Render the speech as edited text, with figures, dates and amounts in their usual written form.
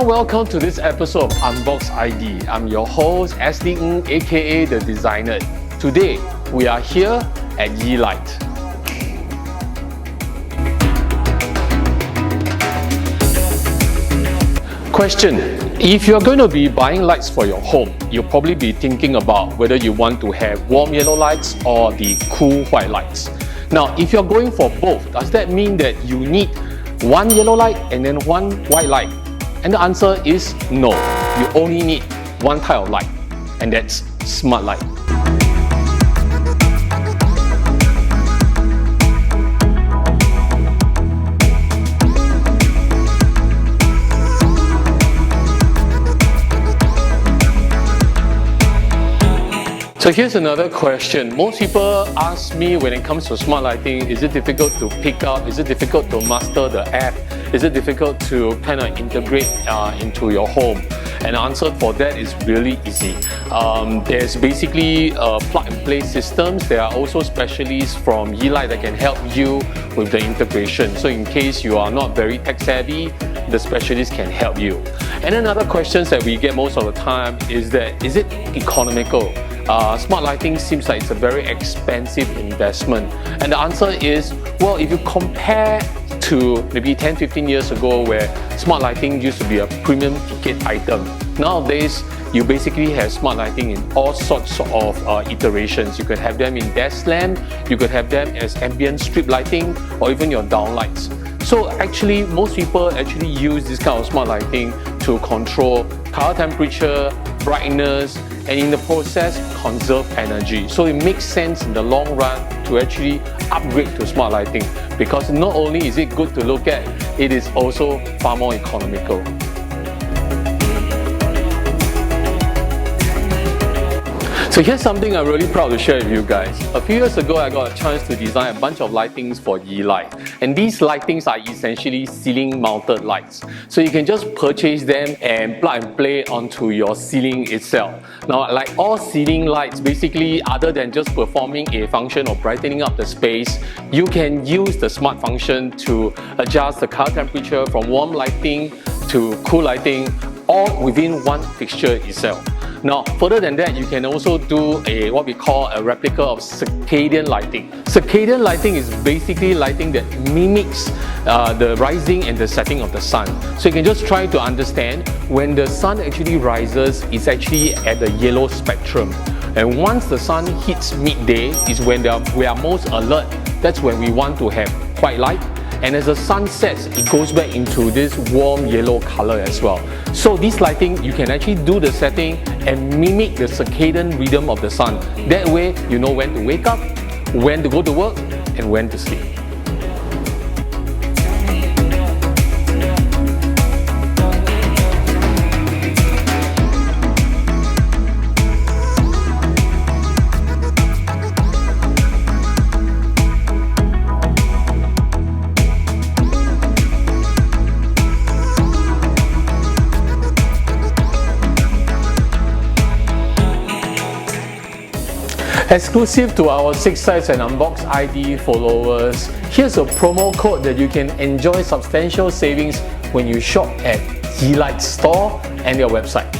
welcome to this episode of UnboxID. I'm your host, Astley Ng, aka The Designer. Today, we are here at 𝐲𝐿IGHT. Question: if you're going to be buying lights for your home, you'll probably be thinking about whether you want to have warm yellow lights or the cool white lights. Now, if you're going for both, does that mean that you need one yellow light and then one white light? And the answer is no. You only need one type of light, and that's smart light. So here's another question. Most people ask me when it comes to smart lighting, is it difficult to pick up? Is it difficult to master the app? Is it difficult to kind of integrate into your home? And the answer for that is really easy. There's basically plug-and-play systems. There are also specialists from 𝐲𝐿IGHT that can help you with the integration. So in case you are not very tech-savvy, the specialist can help you. And another question that we get most of the time is that, is it economical? Smart lighting seems like it's a very expensive investment. And the answer is, well, if you compare to maybe 10-15 years ago where smart lighting used to be a premium ticket item, nowadays you basically have smart lighting in all sorts of iterations. You could have them in desk lamp, you could have them as ambient strip lighting, or even your downlights. So actually, most people actually use this kind of smart lighting to control color temperature, brightness, and in the process, conserve energy. So it makes sense in the long run to actually upgrade to smart lighting, because not only is it good to look at, it is also far more economical. So here's something I'm really proud to share with you guys. A few years ago, I got a chance to design a bunch of lightings for 𝐲𝐿IGHT. And these lightings are essentially ceiling mounted lights. So you can just purchase them and plug and play onto your ceiling itself. Now, like all ceiling lights, basically other than just performing a function of brightening up the space, you can use the smart function to adjust the color temperature from warm lighting to cool lighting, all within one fixture itself. Now, further than that, you can also do what we call a replica of circadian lighting. Circadian lighting is basically lighting that mimics the rising and the setting of the sun. So you can just try to understand when the sun actually rises, it's actually at the yellow spectrum. And once the sun hits midday is when we are most alert. That's when we want to have white light. And as the sun sets, it goes back into this warm yellow color as well. So this lighting, you can actually do the setting and mimic the circadian rhythm of the sun. That way, you know when to wake up, when to go to work, and when to sleep. Exclusive to our SIXiDES and UnboxID followers, here's a promo code that you can enjoy substantial savings when you shop at 𝐲𝐿IGHT store and their website.